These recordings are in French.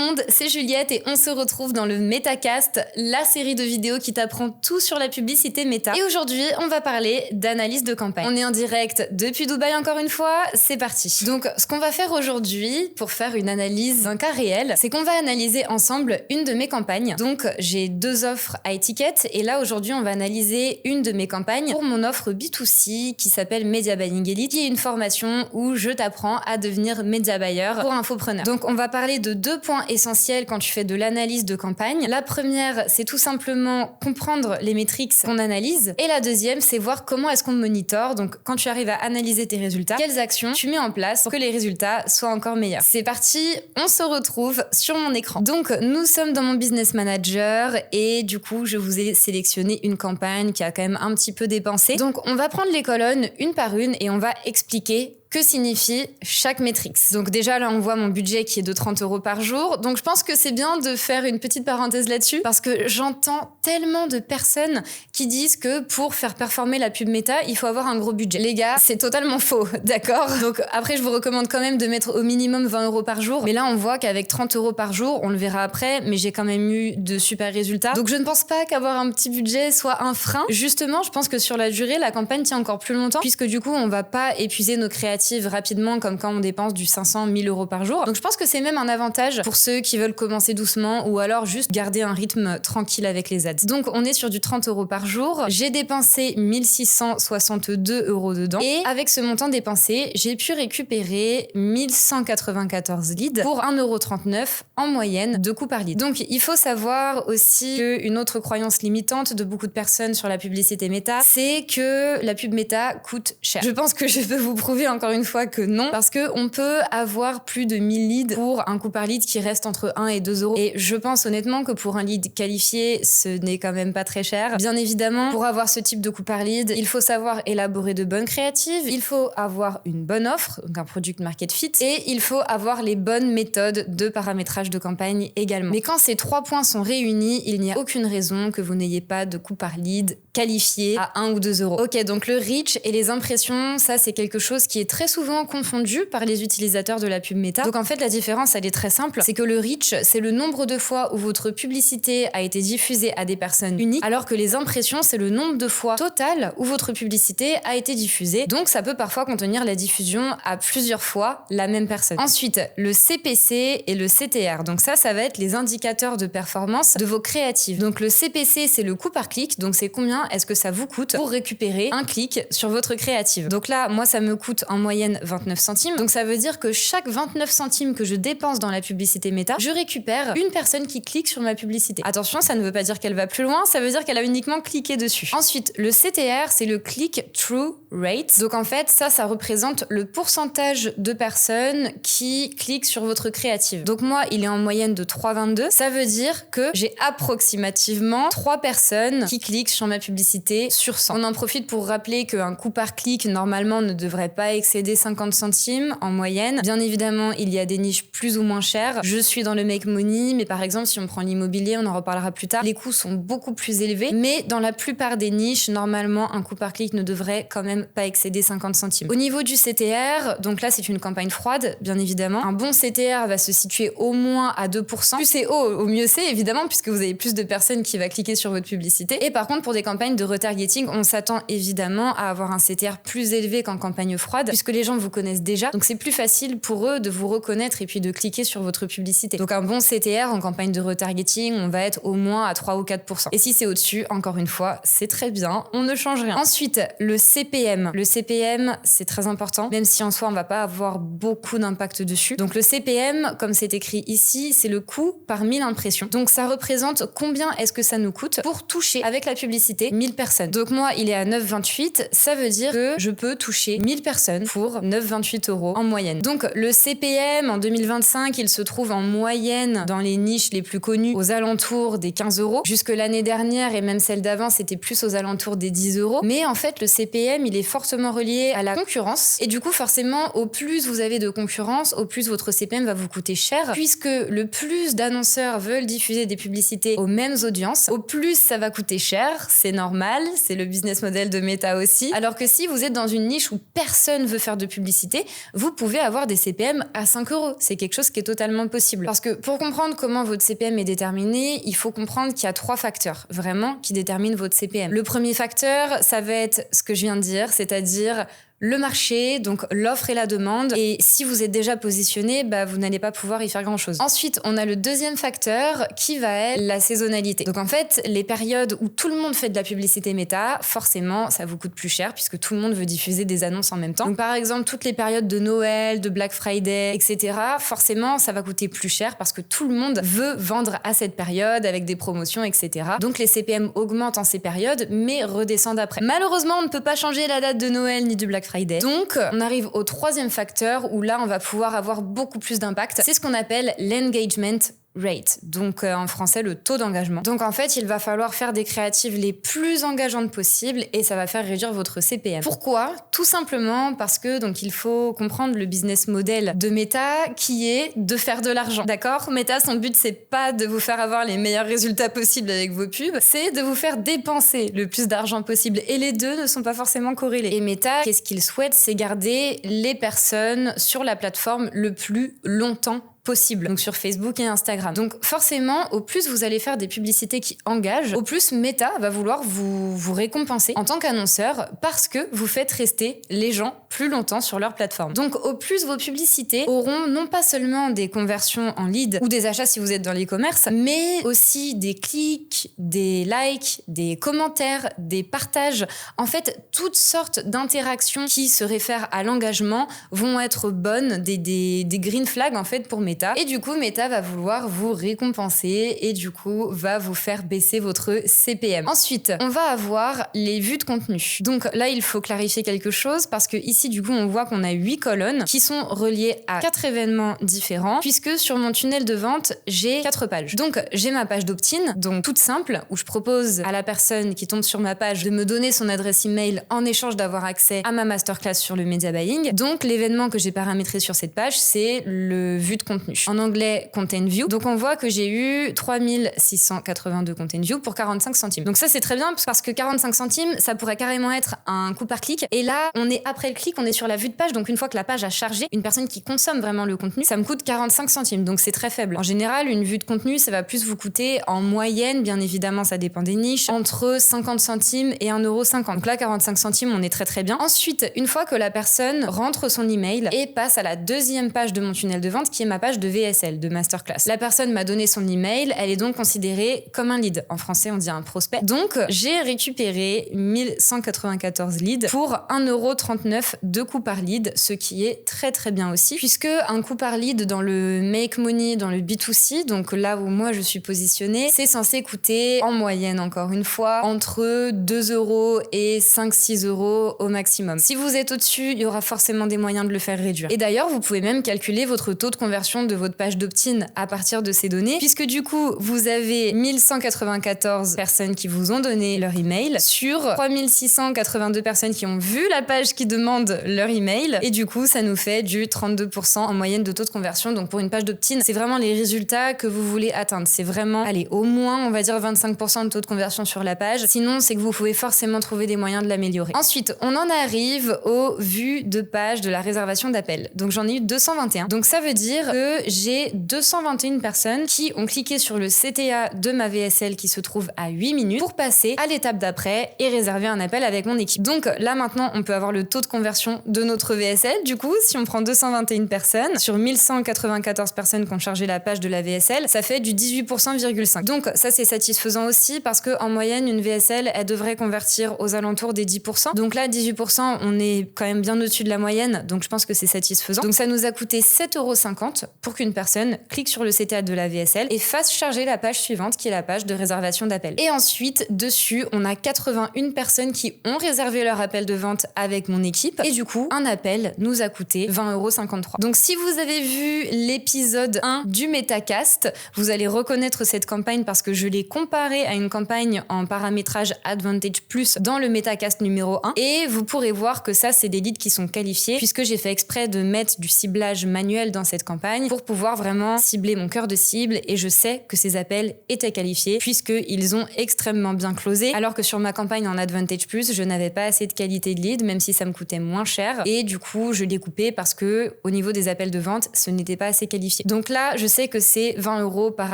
monde, c'est Juliette et on se retrouve dans le Metacast, la série de vidéos qui t'apprend tout sur la publicité méta. Et aujourd'hui, on va parler d'analyse de campagne. On est en direct depuis Dubaï encore une fois, c'est parti. Donc, ce qu'on va faire aujourd'hui pour faire une analyse d'un cas réel, c'est qu'on va analyser ensemble une de mes campagnes. Donc, j'ai 2 offres à étiquette et là aujourd'hui, on va analyser une de mes campagnes pour mon offre B2C qui s'appelle Media Buying Elite, qui est une formation où je t'apprends à devenir média buyer pour infopreneur. Donc, on va parler de 2 points essentiels quand tu fais de l'analyse de campagne. La première, c'est tout simplement comprendre les métriques qu'on analyse. Et la deuxième, c'est voir comment est-ce qu'on monitor. Donc, quand tu arrives à analyser tes résultats, quelles actions tu mets en place pour que les résultats soient encore meilleurs. C'est parti, on se retrouve sur mon écran. Donc, nous sommes dans mon business manager et du coup, je vous ai sélectionné une campagne qui a quand même un petit peu dépensé. Donc, on va prendre les colonnes une par une et on va expliquer que signifie chaque métrique. Donc déjà, là, on voit mon budget qui est de 30 € par jour. Donc, je pense que c'est bien de faire une petite parenthèse là-dessus parce que j'entends tellement de personnes qui disent que pour faire performer la pub méta, il faut avoir un gros budget. Les gars, c'est totalement faux, d'accord? Donc, après, je vous recommande quand même de mettre au minimum 20 € par jour. Mais là, on voit qu'avec 30 € par jour, on le verra après, mais j'ai quand même eu de super résultats. Donc, je ne pense pas qu'avoir un petit budget soit un frein. Justement, je pense que sur la durée, la campagne tient encore plus longtemps puisque du coup, on va pas épuiser nos créatifs rapidement comme quand on dépense du 500 1000 € par jour. Donc je pense que c'est même un avantage pour ceux qui veulent commencer doucement ou alors juste garder un rythme tranquille avec les ads. Donc on est sur du 30 € par jour. J'ai dépensé 1662 € dedans et avec ce montant dépensé, j'ai pu récupérer 1194 leads pour 1,39 € en moyenne de coût par lead. Donc il faut savoir aussi qu'une autre croyance limitante de beaucoup de personnes sur la publicité méta, c'est que la pub méta coûte cher. Je pense que je peux vous prouver encore une fois que non, parce que on peut avoir plus de 1000 leads pour un coût par lead qui reste entre 1 et 2 €. Et je pense honnêtement que pour un lead qualifié, ce n'est quand même pas très cher. Bien évidemment, pour avoir ce type de coût par lead, il faut savoir élaborer de bonnes créatives, il faut avoir une bonne offre, donc un product market fit, et il faut avoir les bonnes méthodes de paramétrage de campagne également. Mais quand ces 3 points sont réunis, il n'y a aucune raison que vous n'ayez pas de coût par lead qualifié à 1 ou 2 €. Ok, donc le reach et les impressions, ça c'est quelque chose qui est très souvent confondu par les utilisateurs de la pub méta. Donc en fait, la différence, elle est très simple. C'est que le reach, c'est le nombre de fois où votre publicité a été diffusée à des personnes uniques, alors que les impressions, c'est le nombre de fois total où votre publicité a été diffusée. Donc ça peut parfois contenir la diffusion à plusieurs fois la même personne. Ensuite, le CPC et le CTR. Donc ça va être les indicateurs de performance de vos créatives. Donc le CPC, c'est le coût par clic. Donc c'est combien est-ce que ça vous coûte pour récupérer un clic sur votre créative. Donc là, moi, ça me coûte en moyenne 29 centimes. Donc ça veut dire que chaque 29 centimes que je dépense dans la publicité méta, je récupère une personne qui clique sur ma publicité. Attention, ça ne veut pas dire qu'elle va plus loin, ça veut dire qu'elle a uniquement cliqué dessus. Ensuite, le CTR, c'est le click-through rate. Donc en fait, ça représente le pourcentage de personnes qui cliquent sur votre créative. Donc moi, il est en moyenne de 3,22. Ça veut dire que j'ai approximativement 3 personnes qui cliquent sur ma publicité sur 100. On en profite pour rappeler qu'un coût par clic, normalement, ne devrait pas excéder 50 centimes en moyenne. Bien évidemment, il y a des niches plus ou moins chères. Je suis dans le make money, mais par exemple, si on prend l'immobilier, on en reparlera plus tard, les coûts sont beaucoup plus élevés. Mais dans la plupart des niches, normalement, un coût par clic ne devrait quand même pas excéder 50 centimes. Au niveau du CTR, donc là, c'est une campagne froide, bien évidemment. Un bon CTR va se situer au moins à 2%. Plus c'est haut, au mieux c'est, évidemment, puisque vous avez plus de personnes qui vont cliquer sur votre publicité. Et par contre, pour des campagnes de retargeting, on s'attend évidemment à avoir un CTR plus élevé qu'en campagne froide, puisque les gens vous connaissent déjà. Donc c'est plus facile pour eux de vous reconnaître et puis de cliquer sur votre publicité. Donc un bon CTR en campagne de retargeting, on va être au moins à 3 ou 4%. Et si c'est au-dessus, encore une fois, c'est très bien, on ne change rien. Ensuite, le CPM. Le CPM, c'est très important, même si en soi, on va pas avoir beaucoup d'impact dessus. Donc le CPM, comme c'est écrit ici, c'est le coût par 1000 impressions. Donc ça représente combien est-ce que ça nous coûte pour toucher avec la publicité 1000 personnes. Donc moi, il est à 9,28. Ça veut dire que je peux toucher 1000 personnes pour 9,28 € en moyenne. Donc le CPM en 2025, il se trouve en moyenne dans les niches les plus connues aux alentours des 15 €. Jusque l'année dernière et même celle d'avant, c'était plus aux alentours des 10 €. Mais en fait, le CPM, il est fortement relié à la concurrence. Et du coup, forcément, au plus vous avez de concurrence, au plus votre CPM va vous coûter cher, puisque le plus d'annonceurs veulent diffuser des publicités aux mêmes audiences, au plus ça va coûter cher, c'est normal, c'est le business model de Meta aussi. Alors que si vous êtes dans une niche où personne veut faire de publicité, vous pouvez avoir des CPM à 5 €. C'est quelque chose qui est totalement possible. Parce que pour comprendre comment votre CPM est déterminé, il faut comprendre qu'il y a 3 facteurs vraiment qui déterminent votre CPM. Le premier facteur, ça va être ce que je viens de dire, c'est-à-dire le marché, donc l'offre et la demande. Et si vous êtes déjà positionné, vous n'allez pas pouvoir y faire grand-chose. Ensuite, on a le deuxième facteur qui va être la saisonnalité. Donc en fait, les périodes où tout le monde fait de la publicité méta, forcément, ça vous coûte plus cher puisque tout le monde veut diffuser des annonces en même temps. Donc par exemple, toutes les périodes de Noël, de Black Friday, etc., forcément, ça va coûter plus cher parce que tout le monde veut vendre à cette période avec des promotions, etc. Donc les CPM augmentent en ces périodes, mais redescendent après. Malheureusement, on ne peut pas changer la date de Noël ni du Black Friday. Donc, on arrive au troisième facteur où là, on va pouvoir avoir beaucoup plus d'impact. C'est ce qu'on appelle l'engagement rate, donc en français le taux d'engagement. Donc en fait, il va falloir faire des créatives les plus engageantes possibles et ça va faire réduire votre CPM. Pourquoi ? Tout simplement parce que donc il faut comprendre le business model de Meta qui est de faire de l'argent. D'accord ? Meta, son but c'est pas de vous faire avoir les meilleurs résultats possibles avec vos pubs, c'est de vous faire dépenser le plus d'argent possible et les deux ne sont pas forcément corrélés. Et Meta, qu'est-ce qu'il souhaite ? C'est garder les personnes sur la plateforme le plus longtemps possible, donc sur Facebook et Instagram. Donc forcément, au plus vous allez faire des publicités qui engagent, au plus Meta va vouloir vous récompenser en tant qu'annonceur parce que vous faites rester les gens plus longtemps sur leur plateforme. Donc au plus vos publicités auront non pas seulement des conversions en lead ou des achats si vous êtes dans l'e-commerce, mais aussi des clics, des likes, des commentaires, des partages. En fait, toutes sortes d'interactions qui se réfèrent à l'engagement vont être bonnes, des green flags en fait pour Meta. Et du coup, Meta va vouloir vous récompenser et du coup, va vous faire baisser votre CPM. Ensuite, on va avoir les vues de contenu. Donc là, il faut clarifier quelque chose parce que ici, du coup, on voit qu'on a 8 colonnes qui sont reliées à 4 événements différents puisque sur mon tunnel de vente, j'ai 4 pages. Donc, j'ai ma page d'opt-in, donc toute simple, où je propose à la personne qui tombe sur ma page de me donner son adresse email en échange d'avoir accès à ma masterclass sur le media buying. Donc, l'événement que j'ai paramétré sur cette page, c'est le vue de contenu. En anglais, content view. Donc, on voit que j'ai eu 3682 content view pour 45 centimes. Donc ça, c'est très bien parce que 45 centimes, ça pourrait carrément être un coût par clic. Et là, on est après le clic, on est sur la vue de page. Donc, une fois que la page a chargé, une personne qui consomme vraiment le contenu, ça me coûte 45 centimes. Donc, c'est très faible. En général, une vue de contenu, ça va plus vous coûter en moyenne, bien évidemment, ça dépend des niches, entre 50 centimes et 1,50 €. Donc là, 45 centimes, on est très très bien. Ensuite, une fois que la personne rentre son email et passe à la deuxième page de mon tunnel de vente, qui est ma page de VSL, de masterclass. La personne m'a donné son email, elle est donc considérée comme un lead. En français, on dit un prospect. Donc, j'ai récupéré 1194 leads pour 1,39 € de coût par lead, ce qui est très très bien aussi, puisque un coût par lead dans le make money, dans le B2C, donc là où moi je suis positionnée, c'est censé coûter en moyenne, encore une fois, entre 2 € et 5-6 € au maximum. Si vous êtes au-dessus, il y aura forcément des moyens de le faire réduire. Et d'ailleurs, vous pouvez même calculer votre taux de conversion de votre page d'opt-in à partir de ces données, puisque du coup, vous avez 1194 personnes qui vous ont donné leur email sur 3682 personnes qui ont vu la page qui demande leur email, et du coup, ça nous fait du 32% en moyenne de taux de conversion. Donc pour une page d'opt-in, c'est vraiment les résultats que vous voulez atteindre. C'est vraiment, allez, au moins, on va dire 25% de taux de conversion sur la page. Sinon, c'est que vous pouvez forcément trouver des moyens de l'améliorer. Ensuite, on en arrive aux vues de page de la réservation d'appel. Donc j'en ai eu 221. Donc ça veut dire que j'ai 221 personnes qui ont cliqué sur le CTA de ma VSL qui se trouve à 8 minutes pour passer à l'étape d'après et réserver un appel avec mon équipe. Donc là maintenant, on peut avoir le taux de conversion de notre VSL. Du coup, si on prend 221 personnes sur 1194 personnes qui ont chargé la page de la VSL, ça fait du 18,5%. Donc ça, c'est satisfaisant aussi parce que en moyenne, une VSL, elle devrait convertir aux alentours des 10%. Donc là, 18%, on est quand même bien au-dessus de la moyenne. Donc je pense que c'est satisfaisant. Donc ça nous a coûté 7,50 € pour qu'une personne clique sur le CTA de la VSL et fasse charger la page suivante qui est la page de réservation d'appel. Et ensuite, dessus, on a 81 personnes qui ont réservé leur appel de vente avec mon équipe et du coup, un appel nous a coûté 20,53 €. Donc si vous avez vu l'épisode 1 du Metacast, vous allez reconnaître cette campagne parce que je l'ai comparée à une campagne en paramétrage Advantage Plus dans le Metacast numéro 1 et vous pourrez voir que ça, c'est des leads qui sont qualifiés puisque j'ai fait exprès de mettre du ciblage manuel dans cette campagne pour pouvoir vraiment cibler mon cœur de cible et je sais que ces appels étaient qualifiés puisqu'ils ont extrêmement bien closé alors que sur ma campagne en Advantage Plus, je n'avais pas assez de qualité de lead même si ça me coûtait moins cher et du coup, je l'ai coupé parce que au niveau des appels de vente, ce n'était pas assez qualifié. Donc là, je sais que c'est 20 € par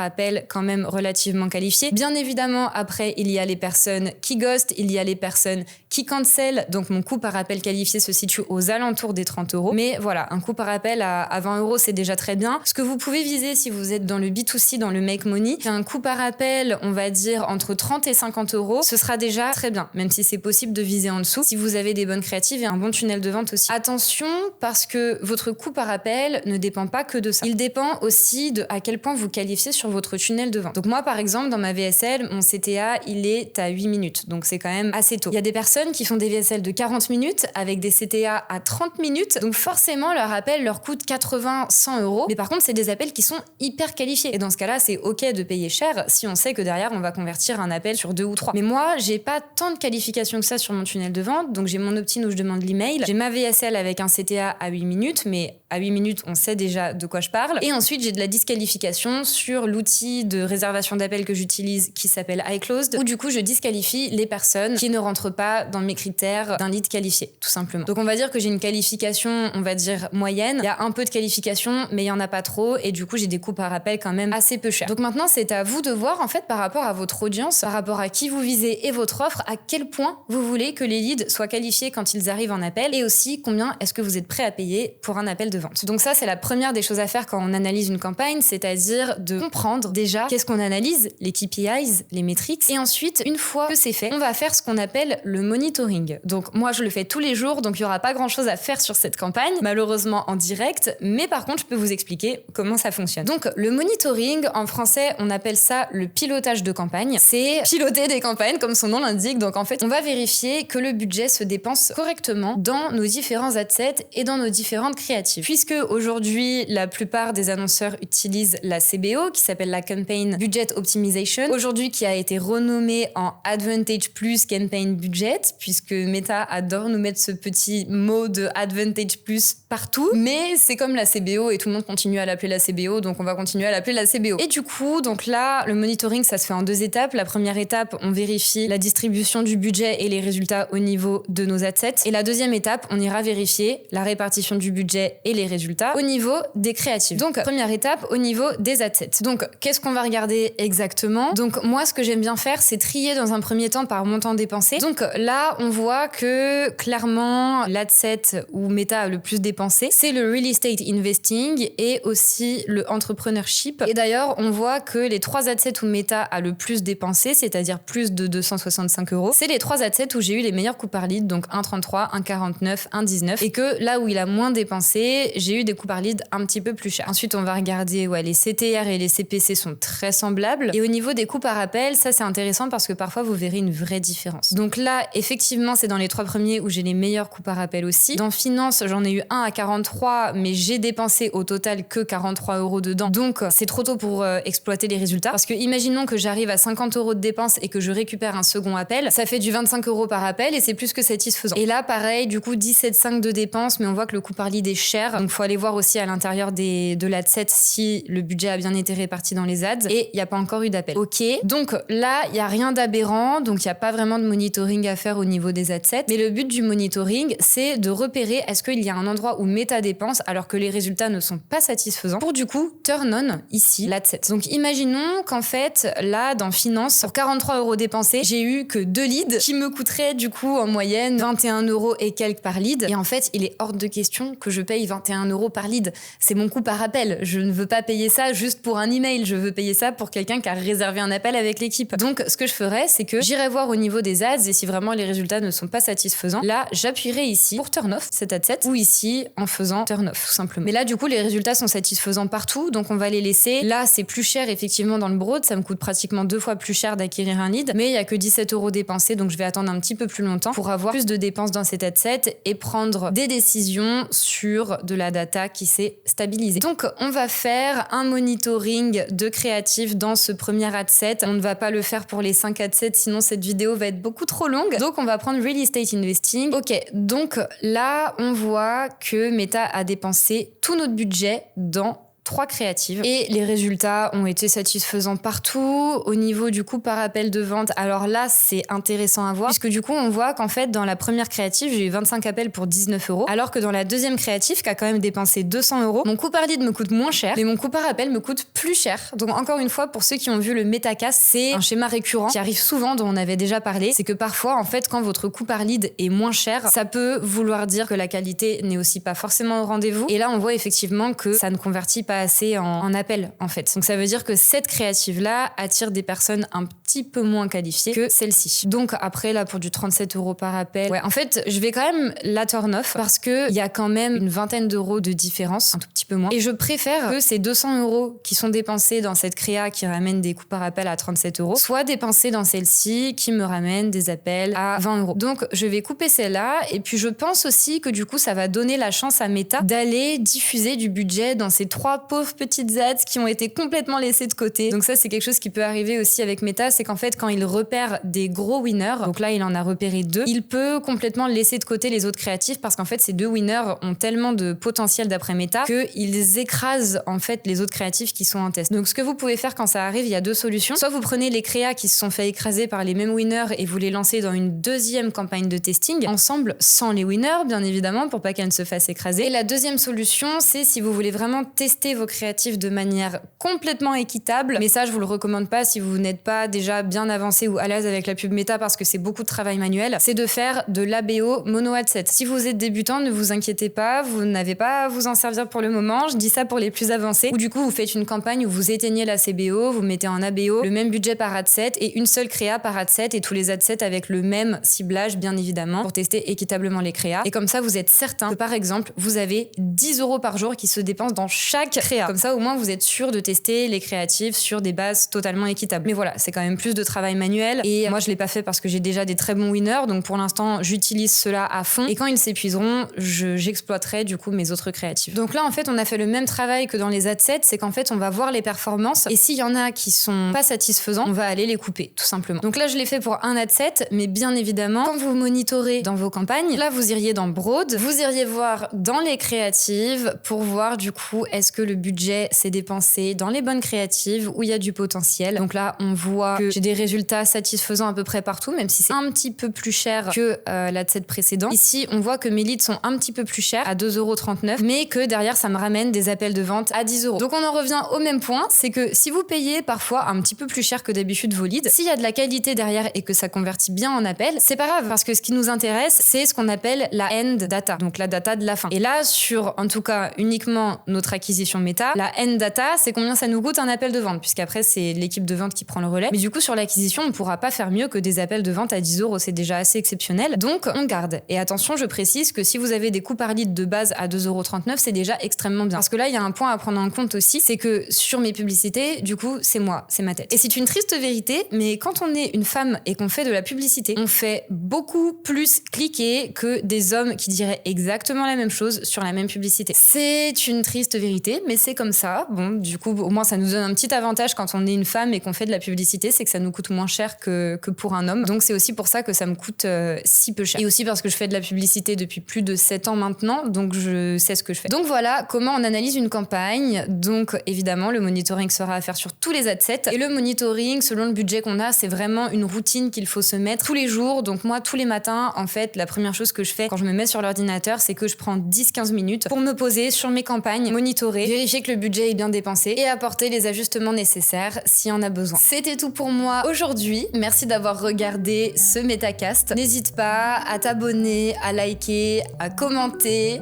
appel quand même relativement qualifié. Bien évidemment, après, il y a les personnes qui ghostent, il y a les personnes qui cancel, donc mon coût par appel qualifié se situe aux alentours des 30 €. Mais voilà, un coût par appel à 20 €, c'est déjà très bien. Ce que vous pouvez viser si vous êtes dans le B2C, dans le make money, c'est un coût par appel, on va dire, entre 30 et 50 €. Ce sera déjà très bien, même si c'est possible de viser en dessous, si vous avez des bonnes créatives et un bon tunnel de vente aussi. Attention, parce que votre coût par appel ne dépend pas que de ça. Il dépend aussi de à quel point vous qualifiez sur votre tunnel de vente. Donc moi, par exemple, dans ma VSL, mon CTA, il est à 8 minutes. Donc c'est quand même assez tôt. Il y a des personnes qui font des VSL de 40 minutes avec des CTA à 30 minutes. Donc forcément, leur appel leur coûte 80, 100 €. Mais par contre, c'est des appels qui sont hyper qualifiés. Et dans ce cas-là, c'est OK de payer cher si on sait que derrière, on va convertir un appel sur 2 ou 3. Mais moi, j'ai pas tant de qualifications que ça sur mon tunnel de vente. Donc j'ai mon opt-in où je demande l'email. J'ai ma VSL avec un CTA à 8 minutes. Mais à 8 minutes, on sait déjà de quoi je parle. Et ensuite, j'ai de la disqualification sur l'outil de réservation d'appel que j'utilise qui s'appelle iClosed, où du coup, je disqualifie les personnes qui ne rentrent pas dans mes critères d'un lead qualifié, tout simplement. Donc on va dire que j'ai une qualification, on va dire moyenne. Il y a un peu de qualification, mais il y en a pas trop. Et du coup, j'ai des coûts par appel quand même assez peu chers. Donc maintenant, c'est à vous de voir, en fait, par rapport à votre audience, par rapport à qui vous visez et votre offre, à quel point vous voulez que les leads soient qualifiés quand ils arrivent en appel et aussi combien est-ce que vous êtes prêt à payer pour un appel de vente. Donc ça, c'est la première des choses à faire quand on analyse une campagne, c'est-à-dire de comprendre déjà qu'est-ce qu'on analyse, les KPIs, les métriques. Et ensuite, une fois que c'est fait, on va faire ce qu'on appelle le monitoring. Donc moi, je le fais tous les jours, donc il n'y aura pas grand-chose à faire sur cette campagne, malheureusement en direct, mais par contre, je peux vous expliquer comment ça fonctionne. Donc le monitoring, en français, on appelle ça le pilotage de campagne. C'est piloter des campagnes, comme son nom l'indique. Donc en fait, on va vérifier que le budget se dépense correctement dans nos différents adsets et dans nos différentes créatives. Puisque aujourd'hui, la plupart des annonceurs utilisent la CBO, qui s'appelle la Campaign Budget Optimization, aujourd'hui qui a été renommée en Advantage Plus Campaign Budget, puisque Meta adore nous mettre ce petit mot de Advantage Plus partout, mais c'est comme la CBO et tout le monde continue à l'appeler la CBO, donc on va continuer à l'appeler la CBO. Et du coup, donc là, le monitoring, ça se fait en 2 étapes. La première étape, on vérifie la distribution du budget et les résultats au niveau de nos adsets. Et la deuxième étape, on ira vérifier la répartition du budget et les résultats au niveau des créatives. Donc, première étape, au niveau des adsets. Donc, qu'est-ce qu'on va regarder exactement? Donc, moi, ce que j'aime bien faire, c'est trier dans un premier temps par montant dépensé. Donc là, on voit que clairement, l'adset où Meta a le plus dépensé, c'est le real estate investing et aussi le entrepreneurship. Et d'ailleurs, on voit que les 3 adsets où Meta a le plus dépensé, c'est-à-dire plus de 265 €, c'est les 3 adsets où j'ai eu les meilleurs coûts par lead, donc 1,33, 1,49, 1,19. Et que là où il a moins dépensé, j'ai eu des coûts par lead un petit peu plus chers. Ensuite, on va regarder, les CTR et les CPC sont très semblables. Et au niveau des coûts par appel, ça c'est intéressant parce que parfois vous verrez une vraie différence. Donc là, effectivement, c'est dans les 3 premiers où j'ai les meilleurs coûts par appel aussi. Dans finance, j'en ai eu un à 43, mais j'ai dépensé au total que 43 € dedans. Donc c'est trop tôt pour exploiter les résultats. Parce que imaginons que j'arrive à 50 € de dépenses et que je récupère un second appel, ça fait du 25 € par appel et c'est plus que satisfaisant. Et là, pareil, du coup, 17,5 de dépenses, mais on voit que le coût par lead est cher. Donc faut aller voir aussi à l'intérieur de l'adset si le budget a bien été réparti dans les ads et il n'y a pas encore eu d'appel. Ok, donc là, il n'y a rien d'aberrant, donc il n'y a pas vraiment de monitoring à faire au niveau des adsets. Mais le but du monitoring, c'est de repérer est-ce qu'il y a un endroit où Meta dépense alors que les résultats ne sont pas satisfaisants pour du coup turn on ici l'adset. Donc imaginons qu'en fait, là, dans finance, pour 43 € dépensés, j'ai eu que 2 leads qui me coûteraient du coup en moyenne 21 € et quelques par lead. Et en fait, il est hors de question que je paye 21 € par lead. C'est mon coût par appel. Je ne veux pas payer ça juste pour un email. Je veux payer ça pour quelqu'un qui a réservé un appel avec l'équipe. Donc, ce que je ferais, c'est que j'irai voir au niveau des ads et si vraiment les résultats ne sont pas satisfaisants, là, j'appuierai ici pour turn off cet adset ou ici en faisant turn off, tout simplement. Mais là, du coup, les résultats sont satisfaisants partout, donc on va les laisser. Là, c'est plus cher, effectivement, dans le broad. Ça me coûte pratiquement 2 fois plus cher d'acquérir un lead, mais il y a que 17 € dépensés, donc je vais attendre un petit peu plus longtemps pour avoir plus de dépenses dans cet adset et prendre des décisions sur de la data qui s'est stabilisée. Donc, on va faire un monitoring de créatifs dans ce premier adset. On ne va pas le faire pour les 5 adsets, sinon cette vidéo va être beaucoup trop longue. Donc, on va prendre Real Estate Investing. Ok, donc là, on voit que Meta a dépensé tout notre budget dans 3 créatives et les résultats ont été satisfaisants partout. Au niveau du coût par appel de vente, alors là, c'est intéressant à voir puisque du coup, on voit qu'en fait, dans la première créative, j'ai eu 25 appels pour 19 €, alors que dans la deuxième créative, qui a quand même dépensé 200 €, mon coût par lead me coûte moins cher, mais mon coût par appel me coûte plus cher. Donc encore une fois, pour ceux qui ont vu le Metacast, c'est un schéma récurrent qui arrive souvent, dont on avait déjà parlé. C'est que parfois, en fait, quand votre coût par lead est moins cher, ça peut vouloir dire que la qualité n'est aussi pas forcément au rendez-vous. Et là, on voit effectivement que ça ne convertit pas assez en appel, en fait. Donc ça veut dire que cette créative-là attire des personnes un petit peu moins qualifiées que celle-ci. Donc après, là, pour du 37 € par appel, ouais, en fait, je vais quand même la turn off parce que il y a quand même une vingtaine d'euros de différence, un tout petit peu moins. Et je préfère que ces 200 € qui sont dépensés dans cette créa qui ramène des coûts par appel à 37 € soient dépensés dans celle-ci qui me ramène des appels à 20 €. Donc je vais couper celle-là et puis je pense aussi que du coup ça va donner la chance à Meta d'aller diffuser du budget dans ces 3 pauvres petites ads qui ont été complètement laissées de côté. Donc ça c'est quelque chose qui peut arriver aussi avec Meta, c'est qu'en fait quand il repère des gros winners, donc là il en a repéré 2, il peut complètement laisser de côté les autres créatifs parce qu'en fait ces 2 winners ont tellement de potentiel d'après Meta qu'ils écrasent en fait les autres créatifs qui sont en test. Donc ce que vous pouvez faire quand ça arrive, il y a 2 solutions. Soit vous prenez les créas qui se sont fait écraser par les mêmes winners et vous les lancez dans une deuxième campagne de testing ensemble sans les winners bien évidemment pour pas qu'elles ne se fassent écraser. Et la deuxième solution, c'est si vous voulez vraiment tester vos créatifs de manière complètement équitable, mais ça je vous le recommande pas si vous n'êtes pas déjà bien avancé ou à l'aise avec la pub Meta parce que c'est beaucoup de travail manuel, c'est de faire de l'ABO mono ad set. Si vous êtes débutant, ne vous inquiétez pas, vous n'avez pas à vous en servir pour le moment, je dis ça pour les plus avancés, où du coup vous faites une campagne où vous éteignez la CBO, vous mettez en ABO le même budget par ad set et une seule créa par ad set et tous les ad sets avec le même ciblage bien évidemment pour tester équitablement les créas. Et comme ça vous êtes certain que par exemple vous avez 10 € par jour qui se dépensent dans chaque créa. Comme ça au moins vous êtes sûr de tester les créatifs sur des bases totalement équitables. Mais voilà, c'est quand même plus de travail manuel et moi je l'ai pas fait parce que j'ai déjà des très bons winners, donc pour l'instant j'utilise cela à fond et quand ils s'épuiseront, j'exploiterai du coup mes autres créatifs. Donc là en fait on a fait le même travail que dans les ad sets, c'est qu'en fait on va voir les performances et s'il y en a qui sont pas satisfaisants, on va aller les couper tout simplement. Donc là je l'ai fait pour un ad set, mais bien évidemment quand vous monitorez dans vos campagnes, là vous iriez dans Broad, vous iriez voir dans les créatives pour voir du coup est-ce que le budget s'est dépensé dans les bonnes créatives où il y a du potentiel. Donc là on voit que j'ai des résultats satisfaisants à peu près partout, même si c'est un petit peu plus cher que l'ad set précédent. Ici on voit que mes leads sont un petit peu plus chers à 2,39 €, mais que derrière ça me ramène des appels de vente à 10 €. Donc on en revient au même point, c'est que si vous payez parfois un petit peu plus cher que d'habitude vos leads, s'il y a de la qualité derrière et que ça convertit bien en appel, c'est pas grave parce que ce qui nous intéresse c'est ce qu'on appelle la end data, donc la data de la fin. Et là sur en tout cas uniquement notre acquisition Meta, la end data c'est combien ça nous coûte un appel de vente, puisqu'après c'est l'équipe de vente qui prend le relais. Mais du coup sur l'acquisition on pourra pas faire mieux que des appels de vente à 10 €, c'est déjà assez exceptionnel. Donc on garde. Et attention, je précise que si vous avez des coûts par lead de base à 2,39 €, c'est déjà extrêmement bien. Parce que là il y a un point à prendre en compte aussi, c'est que sur mes publicités, du coup c'est moi, c'est ma tête. Et c'est une triste vérité, mais quand on est une femme et qu'on fait de la publicité, on fait beaucoup plus cliquer que des hommes qui diraient exactement la même chose sur la même publicité. C'est une triste vérité, mais c'est comme ça. Bon, du coup, au moins ça nous donne un petit avantage quand on est une femme et qu'on fait de la publicité, c'est que ça nous coûte moins cher que pour un homme. Donc c'est aussi pour ça que ça me coûte si peu cher. Et aussi parce que je fais de la publicité depuis plus de 7 ans maintenant, donc je sais ce que je fais. Donc voilà comment on analyse une campagne. Donc évidemment, le monitoring sera à faire sur tous les ad sets. Et le monitoring, selon le budget qu'on a, c'est vraiment une routine qu'il faut se mettre tous les jours. Donc moi, tous les matins, en fait, la première chose que je fais quand je me mets sur l'ordinateur, c'est que je prends 10-15 minutes pour me poser sur mes campagnes, monitorer, vérifier que le budget est bien dépensé et apporter les ajustements nécessaires s'il y en a besoin. C'était tout pour moi aujourd'hui. Merci d'avoir regardé ce Metacast. N'hésite pas à t'abonner, à liker, à commenter,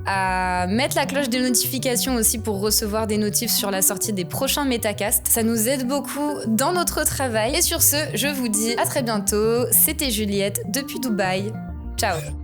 à mettre la cloche des notifications aussi pour recevoir des notifs sur la sortie des prochains Metacasts. Ça nous aide beaucoup dans notre travail. Et sur ce, je vous dis à très bientôt. C'était Juliette depuis Dubaï. Ciao!